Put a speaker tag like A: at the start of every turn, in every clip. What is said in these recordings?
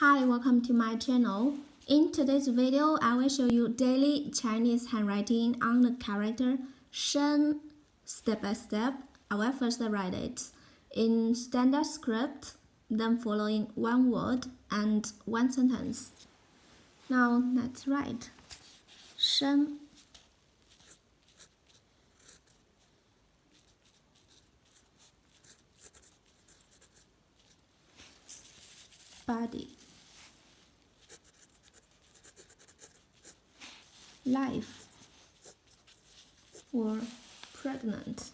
A: Hi, welcome to my channel. In today's video, I will show you daily Chinese handwriting on the character Shen step by step. I will first write it in standard script, then following one word and one sentence. Now let's write Shen. Body. Life or pregnant.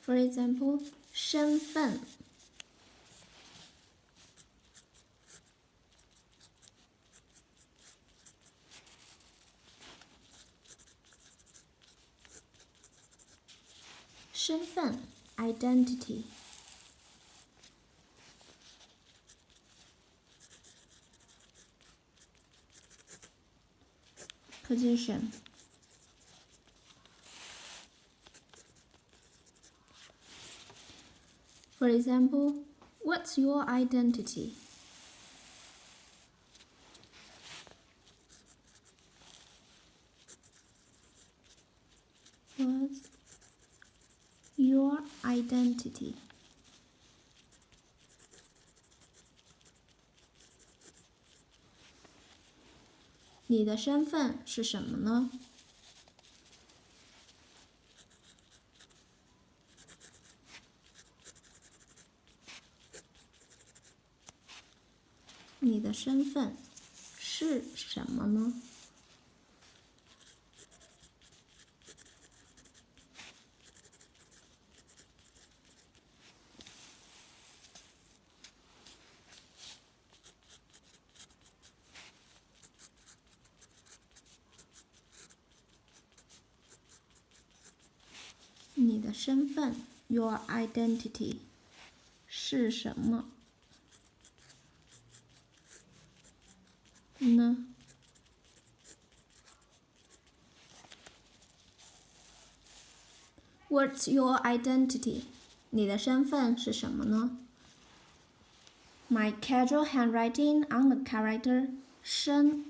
A: For example, 身份 身份 identity. Position. For example, what's your identity? What's your identity?你的身份是什么呢？你的身份是什么呢？你的身份 ，your identity 是什么呢？What's your identity? 你的身份是什么呢 ？My casual handwriting on the character 身。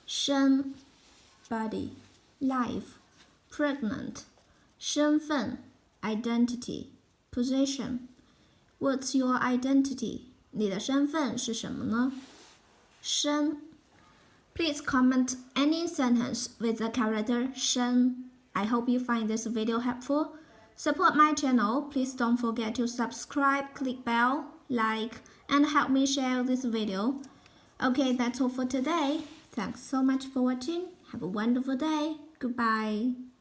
A: 身 body, life, pregnant, 身份 identity, position. What's your identity? 你的身份是什么呢？身 Please comment any sentence with the character 身. I hope you find this video helpful. Support my channel. Please don't forget to subscribe, click bell, like, and help me share this video. Okay, that's all for today. Thanks so much for watching. Have a wonderful day. Goodbye.